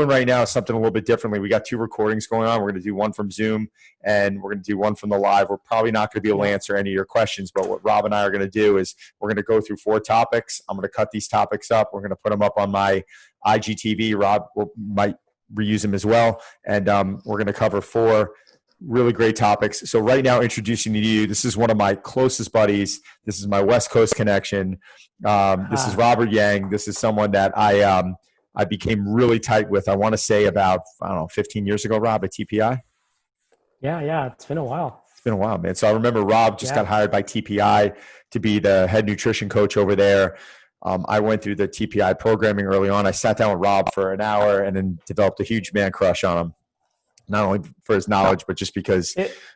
right now is something a little bit differently. We got 2 recordings going on. We're going to do one from Zoom and we're going to do one from the live. We're probably not going to be able to answer any of your questions, but what Rob and I are going to do is we're going to go through 4 topics. I'm going to cut these topics up. We're going to put them up on my IGTV. Rob might reuse them as well. And we're going to cover 4 really great topics. So right now, introducing to you, this is one of my closest buddies. This is my West Coast connection. This is Robert Yang. This is someone that I became really tight with, I want to say about, 15 years ago, Rob, at TPI. Yeah. It's been a while. It's been a while, man. So I remember Rob just got hired by TPI to be the head nutrition coach over there. I went through the TPI programming early on. I sat down with Rob for an hour and then developed a huge man crush on him. Not only for his knowledge, but just because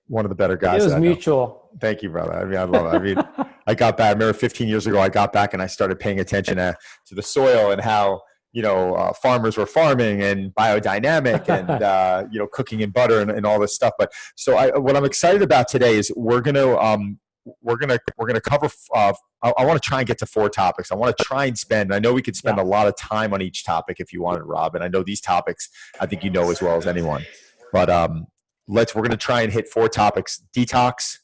one of the better guys. It was mutual. Thank you, brother. I mean, I love it. I mean, I got back. I remember 15 years ago, I got back and I started paying attention to the soil and how, farmers were farming and biodynamic and, cooking in butter and all this stuff. But so what I'm excited about today is we're going to cover, I want to try and get to 4 topics. I want to try and spend, I know we could spend a lot of time on each topic if you wanted, Rob. And I know these topics, I think you know as well as anyone. But we're going to try and hit 4 topics: detox,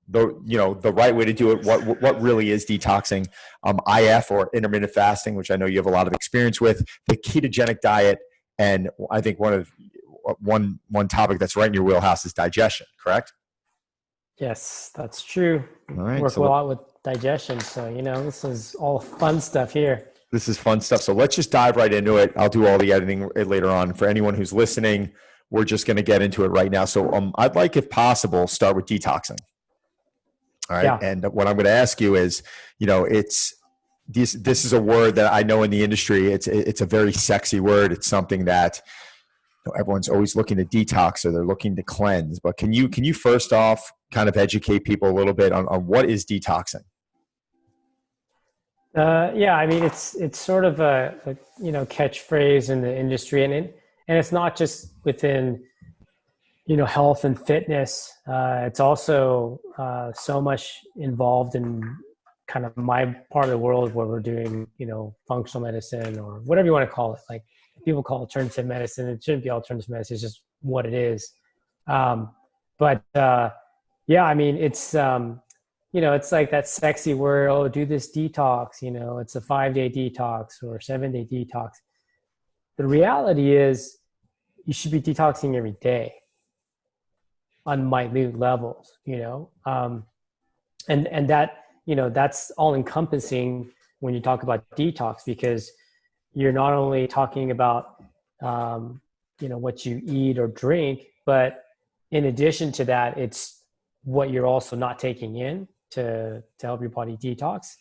the right way to do it. What really is detoxing? IF, or intermittent fasting, which I know you have a lot of experience with. The ketogenic diet, and I think one topic that's right in your wheelhouse is digestion. Correct? Yes, that's true. All right. Work a lot with digestion, so this is all fun stuff here. This is fun stuff. So let's just dive right into it. I'll do all the editing later on. For anyone who's listening, we're just going to get into it right now. So I'd like, if possible, start with detoxing. All right. Yeah. And what I'm going to ask you is, this is a word that I know in the industry, it's a very sexy word. It's something that everyone's always looking to detox or they're looking to cleanse. But can you first off kind of educate people a little bit on what is detoxing? I mean, it's sort of a catchphrase in the industry, and it's not just within, health and fitness. It's also so much involved in kind of my part of the world where we're doing, functional medicine or whatever you want to call it. Like people call it alternative medicine. It shouldn't be alternative medicine. It's just what it is. I mean, it's, it's like that sexy word, oh, do this detox, it's a 5-day detox or 7-day detox. The reality is you should be detoxing every day on minute levels, and that, that's all encompassing when you talk about detox, because you're not only talking about, what you eat or drink, but in addition to that, it's what you're also not taking in to help your body detox.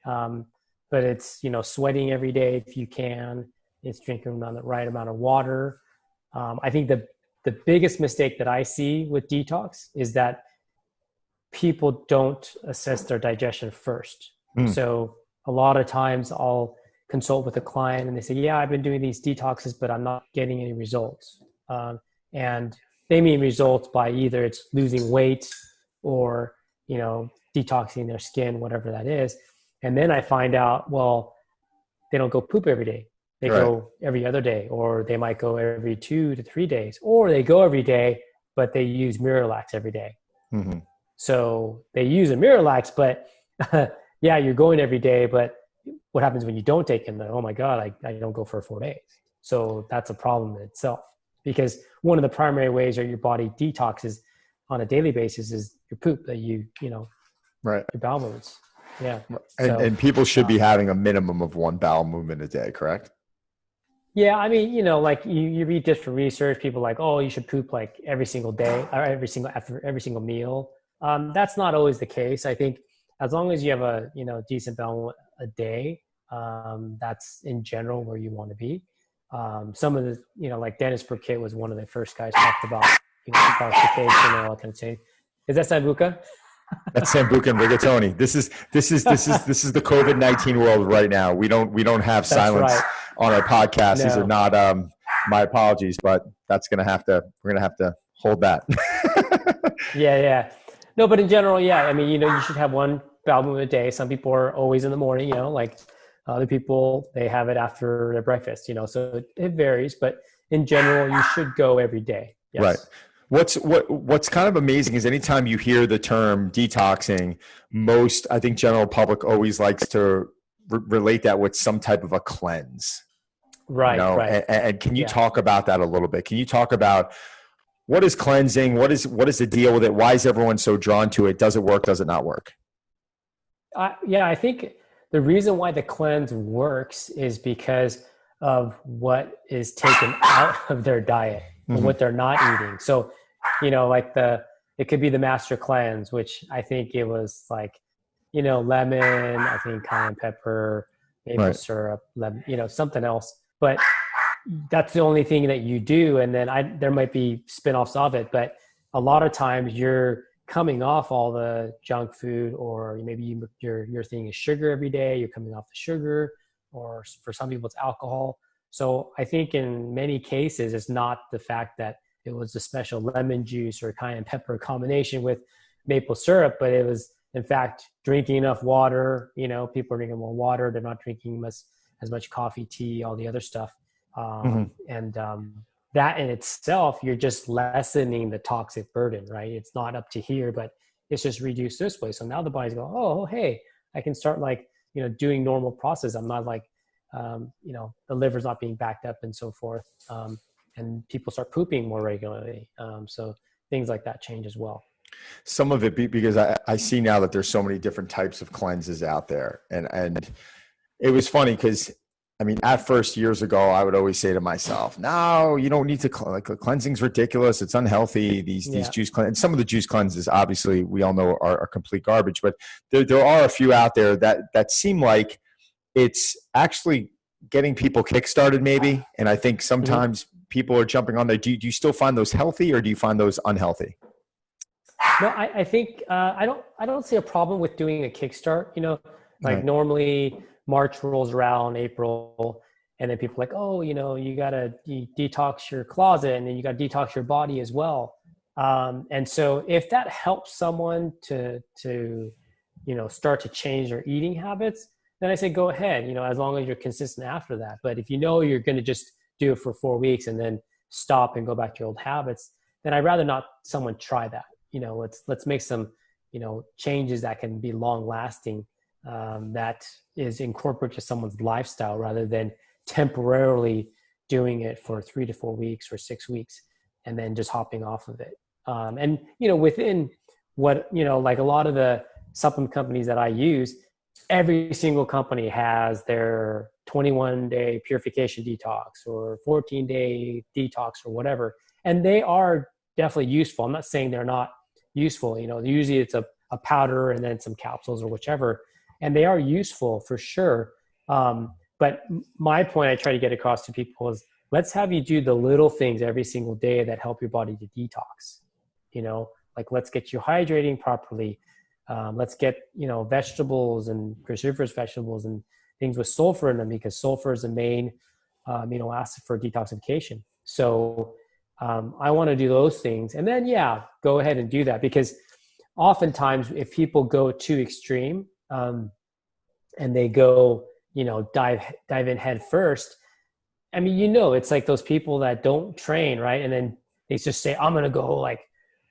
But it's, sweating every day if you can. It's drinking the right amount of water. I think the biggest mistake that I see with detox is that people don't assess their digestion first. So a lot of times I'll consult with a client and they say, yeah, I've been doing these detoxes, but I'm not getting any results. And they mean results by either it's losing weight or, detoxing their skin, whatever that is. And then I find out, well, they don't go poop every day. They go every other day, or they might go every 2 to 3 days, or they go every day, but they use Miralax every day. Mm-hmm. So they use a Miralax, but you're going every day. But what happens when you don't take them? Oh my God, I don't go for 4 days. So that's a problem in itself, because one of the primary ways that your body detoxes on a daily basis is your poop that your bowel movements. Yeah. And people should be having a minimum of 1 bowel movement a day, correct? Yeah. I mean, like you read different research, people like, oh, you should poop like every single day or after every single meal. That's not always the case. I think as long as you have a, decent bowel a day, that's in general where you want to be. Some of the, like Dennis Burkitt was one of the first guys talked about, detoxification and all that kind of thing. Is that Sambuca? That's Sambuca and rigatoni. This is the COVID-19 world right now. We don't have silence on our podcast. No. These are not my apologies, but we're gonna have to hold that. Yeah. No, but in general, I mean, you should have 1 bowel movement a day. Some people are always in the morning, Other people, they have it after their breakfast, so it varies, but in general, you should go every day. Right. Yes. What's kind of amazing is anytime you hear the term detoxing, most, I think, general public always likes to relate that with some type of a cleanse, Right, right. and can you Yeah. talk about that a little bit? Can you talk about what is cleansing? What is the deal with it? Why is everyone so drawn to it? Does it work? Does it not work? Yeah, I think the reason why the cleanse works is because of what is taken out of their diet and Hmm. what they're not eating. So, like it could be the master cleanse, which I think it was like, lemon, I think cayenne pepper, maple Right. syrup, lemon, something else. But that's the only thing that you do. And then there might be spin-offs of it, but a lot of times you're coming off all the junk food, or maybe your thing is sugar every day. You're coming off the sugar, or for some people it's alcohol. So I think in many cases, it's not the fact that it was a special lemon juice or cayenne pepper combination with maple syrup, but it was in fact drinking enough water. People are drinking more water. They're not drinking as much coffee, tea, all the other stuff. Hmm. And that in itself, you're just lessening the toxic burden, right? It's not up to here, but it's just reduced this way. So now the body's going, oh, hey, I can start doing normal process. I'm not the liver's not being backed up and so forth. And people start pooping more regularly. So things like that change as well. Some of it because I see now that there's so many different types of cleanses out there, and it was funny because I mean, at first years ago, I would always say to myself, "No, you don't need to cleansing's ridiculous. It's unhealthy. These Yeah. juice cleanses, some of the juice cleanses, obviously, we all know are complete garbage. But there are a few out there that seem like it's actually getting people kickstarted, maybe. And I think Mm-hmm. sometimes people are jumping on there. Do you still find those healthy, or do you find those unhealthy? No, I think I don't see a problem with doing a kickstart. Like Right. normally March rolls around, April, and then people are like, oh, you gotta detox your closet, and then you gotta detox your body as well. And so if that helps someone to start to change their eating habits, then I say go ahead. As long as you're consistent after that. But if you're going to just do it for 4 weeks and then stop and go back to your old habits, then I'd rather not someone try that. Let's make some changes that can be long lasting, that is incorporated to someone's lifestyle rather than temporarily doing it for 3 to 4 weeks or 6 weeks and then just hopping off of it. And within what like a lot of the supplement companies that I use, every single company has their 21-day purification detox or 14-day detox or whatever, and they are definitely useful. I'm not saying they're not useful. Usually it's a powder and then some capsules or whichever, and they are useful for sure. But my point I try to get across to people is let's have you do the little things every single day that help your body to detox. Like let's get you hydrating properly. Let's get vegetables and cruciferous vegetables and things with sulfur in them, because sulfur is the main amino acid for detoxification. So I want to do those things, and then go ahead and do that, because oftentimes if people go too extreme, and they go dive in head first, I mean, it's like those people that don't train, right? And then they just say, I'm going to go like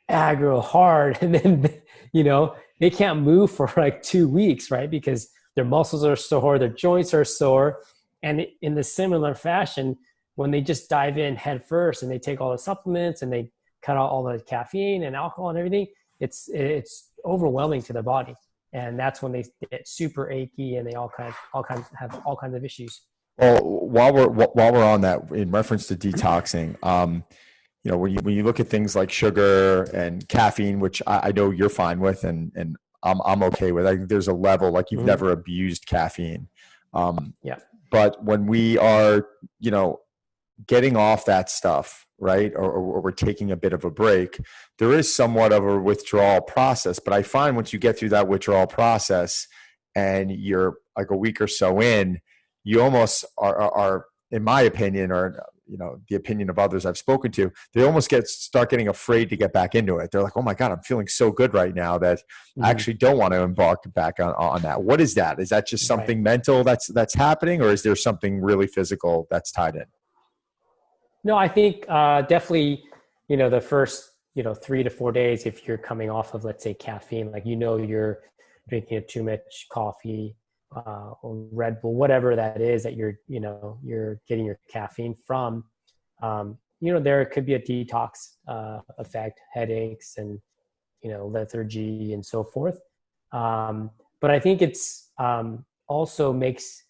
aggro hard. And then, they can't move for like 2 weeks, right? Because their muscles are sore, their joints are sore. And in the similar fashion, when they just dive in head first and they take all the supplements and they cut out all the caffeine and alcohol and everything, it's overwhelming to their body. And that's when they get super achy and they have all kinds of issues. Well, while we're on that, in reference to detoxing, when you look at things like sugar and caffeine, which I know you're fine with, and I'm okay with. I think there's a level, like you've Mm-hmm. never abused caffeine. Yeah. But when we are, getting off that stuff, right, or we're taking a bit of a break, there is somewhat of a withdrawal process. But I find once you get through that withdrawal process and you're like a week or so in, you almost are in my opinion, or the opinion of others I've spoken to, they almost start getting afraid to get back into it. They're like, oh my God, I'm feeling so good right now that I actually don't want to embark back on that. What is that? Is that just something mental that's happening, or is there something really physical that's tied in? No, I think definitely, the first, 3 to 4 days, if you're coming off of, let's say, caffeine, like, you're drinking too much coffee or Red Bull, whatever that is that you're getting your caffeine from, there could be a detox effect, headaches and, lethargy and so forth. But I think it's also makes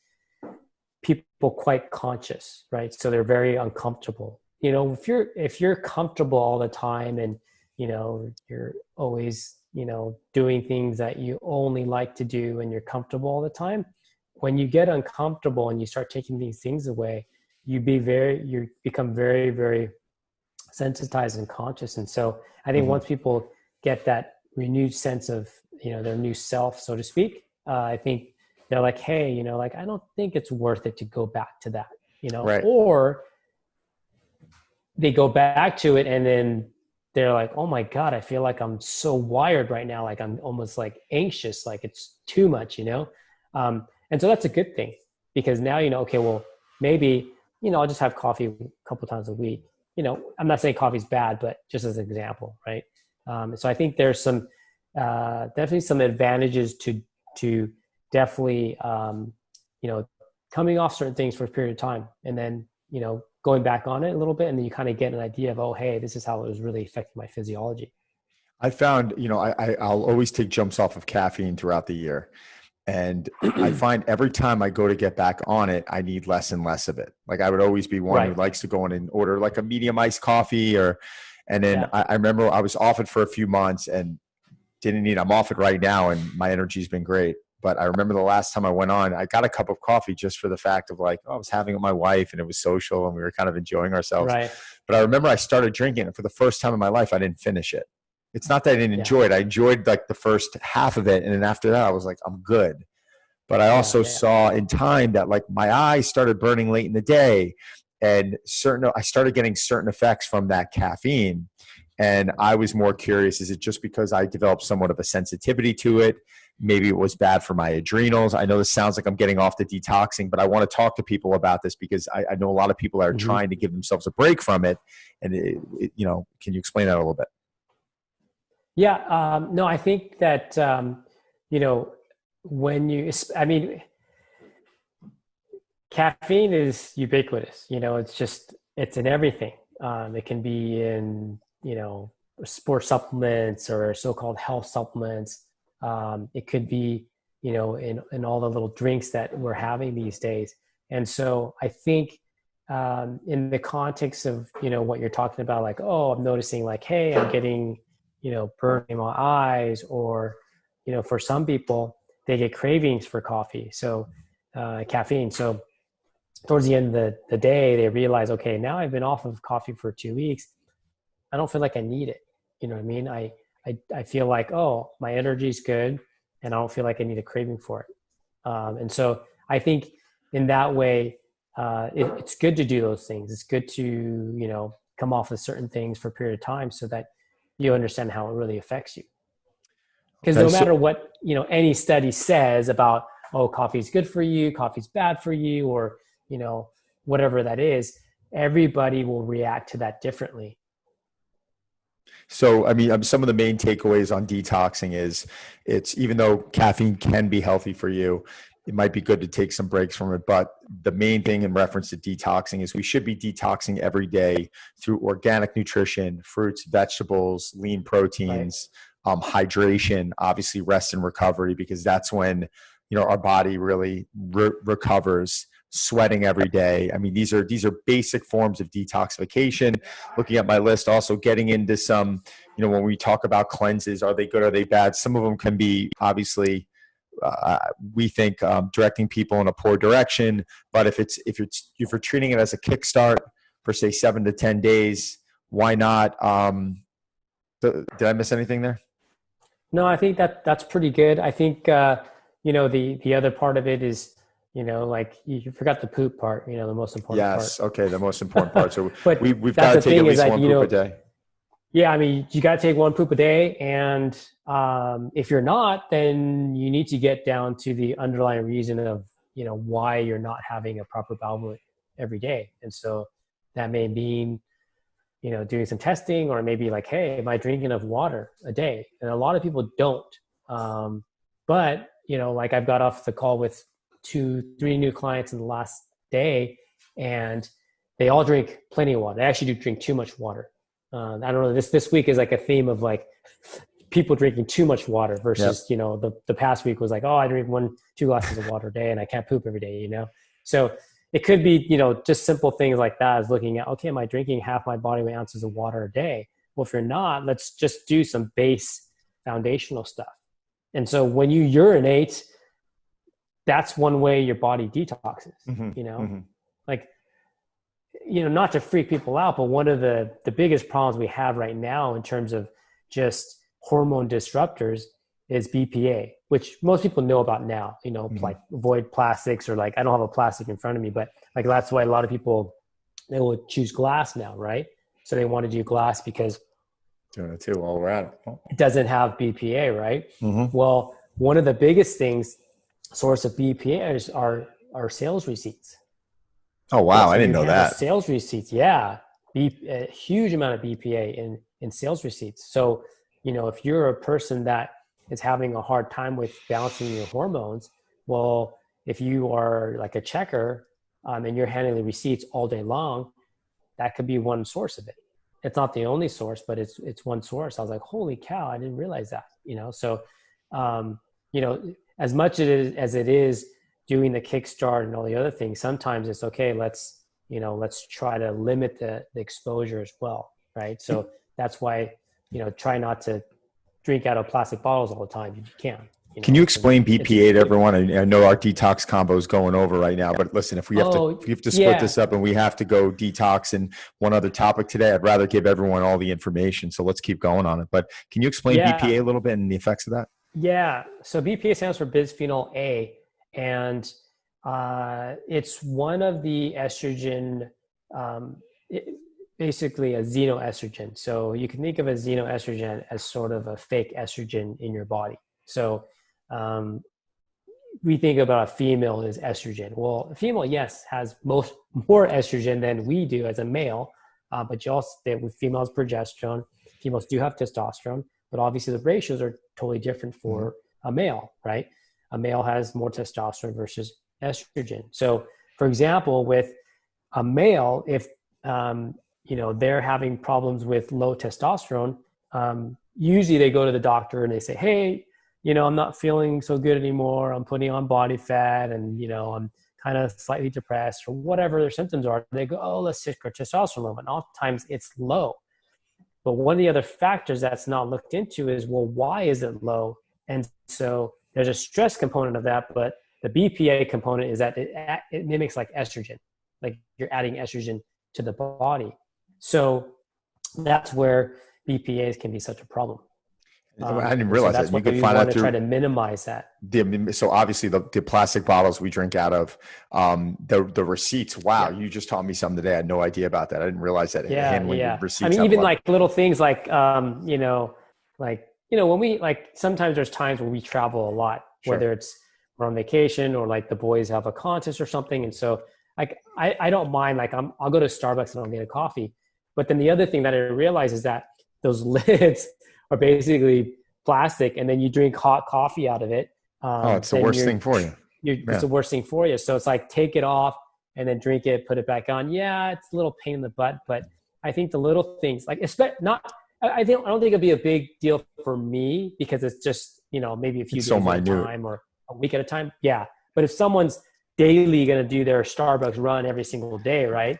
people quite conscious, right? So they're very uncomfortable. If you're comfortable all the time and, you're always, doing things that you only like to do and you're comfortable all the time, when you get uncomfortable and you start taking these things away, you become very, very sensitized and conscious. And so I think once people get that renewed sense of, their new self, so to speak, I think they're like, hey, I don't think it's worth it to go back to that, Right. Or they go back to it and then they're like, oh my God, I feel like I'm so wired right now. Like I'm almost like anxious, like it's too much, And so that's a good thing because now, okay, well, maybe, I'll just have coffee a couple times a week. I'm not saying coffee's bad, but just as an example, right? So I think there's some, definitely some advantages to definitely, coming off certain things for a period of time and then, going back on it a little bit. And then you kind of get an idea of, oh, hey, this is how it was really affecting my physiology. I found, I'll always take jumps off of caffeine throughout the year. And I find every time I go to get back on it, I need less and less of it. Like I would always be one who likes to go in and order like a medium iced coffee and then I remember I was off it for a few months and I'm off it right now and my energy's been great. But I remember the last time I went on, I got a cup of coffee just for the fact of like, I was having it with my wife and it was social and we were kind of enjoying ourselves. Right. But I remember I started drinking it for the first time in my life. I didn't finish it. It's not that I didn't enjoy it. I enjoyed like the first half of it. And then after that, I was like, I'm good. But I also saw in time that like my eyes started burning late in the day and I started getting certain effects from that caffeine. And I was more curious, is it just because I developed somewhat of a sensitivity to it? Maybe it was bad for my adrenals. I know this sounds like I'm getting off the detoxing, but I want to talk to people about this because I know a lot of people are trying to give themselves a break from it. And, can you explain that a little bit? Yeah. No, I think that, caffeine is ubiquitous, it's in everything. It can be in, sports supplements or so-called health supplements. It could be, in all the little drinks that we're having these days. And so I think, in the context of, what you're talking about, like, oh, I'm noticing like, hey, I'm getting, burning in my eyes, or, for some people, they get cravings for coffee. So, caffeine. So towards the end of the day, they realize, okay, now I've been off of coffee for 2 weeks. I don't feel like I need it. You know what I mean? I feel like, oh, my energy is good and I don't feel like I need a craving for it. And so I think in that way, it's good to do those things. It's good to, come off of certain things for a period of time so that you understand how it really affects you. Because no matter what, any study says about, oh, coffee is good for you, coffee's bad for you, or, whatever that is, everybody will react to that differently. So, I mean, some of the main takeaways on detoxing is even though caffeine can be healthy for you, it might be good to take some breaks from it. But the main thing in reference to detoxing is we should be detoxing every day through organic nutrition, fruits, vegetables, lean proteins, hydration, obviously rest and recovery, because that's when, our body really recovers. Sweating every day. I mean, these are basic forms of detoxification. Looking at my list, also getting into some, when we talk about cleanses, are they good? Are they bad? Some of them can be obviously, we think directing people in a poor direction. But if you're treating it as a kickstart for say 7 to 10 days, why not? Did I miss anything there? No, I think that's pretty good. I think the other part of it is, You know, like you forgot the poop part, you know, the most important part. Yes. Okay. The most important part. So But we've that's got to the take at thing is least like, one you poop a know, day. yeah, I mean, you got to take one poop a day. And if you're not, then you need to get down to the underlying reason of, you know, why you're not having a proper bowel movement every day. And so that may mean, you know, doing some testing, or maybe like, hey, am I drinking enough water a day? And a lot of people don't. But, you know, like I've got off the call with 2, 3 new clients in the last day, and they all drink plenty of water. They actually do drink too much water. I don't know. This week is like a theme of like people drinking too much water versus, Yep. you know, the past week was like, oh, I drink 1, 2 glasses of water a day and I can't poop every day, you know? So it could be, you know, just simple things like that, as looking at, okay, am I drinking half my body weight ounces of water a day? Well, if you're not, let's just do some base foundational stuff. And so when you urinate, that's one way your body detoxes, Mm-hmm. you know? Mm-hmm. Like, you know, not to freak people out, but one of the biggest problems we have right now in terms of just hormone disruptors is BPA, which most people know about now, you know, Mm-hmm. like avoid plastics, or like, I don't have a plastic in front of me, but like, that's why a lot of people, they will choose glass now, right? So they want to do glass because Doing it too while we're at it. it doesn't have BPA, right? Mm-hmm. Well, one of the biggest things, source of BPA is our sales receipts. Oh, Yeah, wow. I so when didn't you know handle that. sales receipts, yeah, a huge amount of BPA in sales receipts. So, you know, if you're a person that is having a hard time with balancing your hormones, well, if you are like a checker, and you're handling the receipts all day long, that could be one source of it. It's not the only source, but it's one source. I was like, holy cow, I didn't realize that. You know, so you know, as much as it is doing the kickstart and all the other things, sometimes it's okay. Let's try to limit the exposure as well, right? So that's why, you know, try not to drink out of plastic bottles all the time if you can. You Can you know, explain it's BPA to everyone? I know our detox combo is going over right now, but listen, if we have oh to split yeah this up and we have to go detox and one other topic today, I'd rather give everyone all the information. So let's keep going on it. But can you explain yeah BPA a little bit and the effects of that? Yeah. So BPA stands for bisphenol A, and it's one of the estrogen, um, it, basically a xenoestrogen. So you can think of a xenoestrogen as sort of a fake estrogen in your body. So um, we think about a female as estrogen. Well, a female, yes, has more estrogen than we do as a male, but you also, with females, progesterone. Females do have testosterone, but obviously the ratios are totally different Mm-hmm. for a male, right? A male has more testosterone versus estrogen. So, for example, with a male, if you know, they're having problems with low testosterone, usually they go to the doctor and they say, "Hey, you know, I'm not feeling so good anymore. I'm putting on body fat, and you know, I'm kind of slightly depressed," or whatever their symptoms are. They go, "Oh, let's check our testosterone level." And oftentimes it's low. But one of the other factors that's not looked into is, well, why is it low? And so there's a stress component of that, but the BPA component is that it mimics like estrogen, like you're adding estrogen to the body. So that's where BPAs can be such a problem. I didn't And so realize that. that's You why could we find want out to try through to minimize that. so obviously the plastic bottles we drink out of, the receipts. Wow, Yeah. you just taught me something today. I had no idea about that. I didn't realize that Yeah. handling your Yeah. I receipts mean, have a even lot. like little things like, when we, like, sometimes there's times when we travel a lot, Sure. whether it's we're on vacation or like the boys have a contest or something. And so like, I don't mind, like I'll go to Starbucks and I'll get a coffee. But then the other thing that I realize is that those lids are basically plastic, and then you drink hot coffee out of it. Oh, it's the Then worst thing for you. it's Yeah. the worst thing for you. So it's like, take it off and then drink it, put it back on. Yeah, it's a little pain in the butt, but I think the little things, like, I don't think it'd be a big deal for me because it's just, you know, maybe a few It's so days at a minute. time or a week at a time. Yeah. But if someone's daily going to do their Starbucks run every single day, right,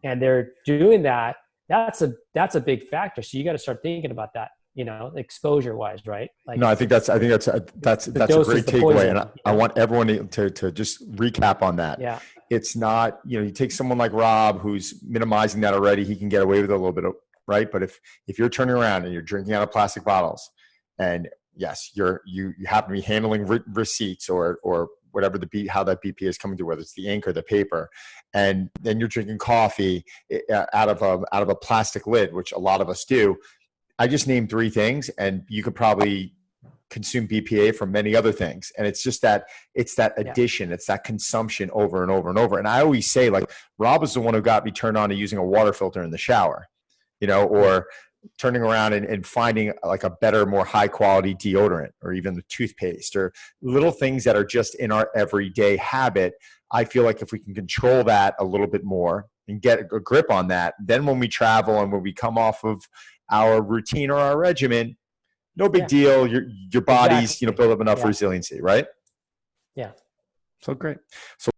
and they're doing that, that's a big factor. So you got to start thinking about that, you know, exposure wise, right? Like, No, I think that's the a dose great is the takeaway, poison. and I want everyone to just recap on that. Yeah. It's not, you know, you take someone like Rob who's minimizing that already, he can get away with it a little bit, right? But if you're turning around and you're drinking out of plastic bottles, and yes, you happen to be handling receipts or whatever how that BPA is coming through, whether it's the ink or the paper. And then you're drinking coffee out of a plastic lid, which a lot of us do. I just named 3 things, and you could probably consume BPA from many other things. And it's just that addition, it's that consumption over and over and over. And I always say, like, Rob was the one who got me turned on to using a water filter in the shower, or turning around and finding like a better, more high quality deodorant, or even the toothpaste, or little things that are just in our everyday habit. I feel like if we can control that a little bit more and get a grip on that, then when we travel and when we come off of our routine or our regimen, no big deal. Your body's, build up enough resiliency, right? Yeah. So great. So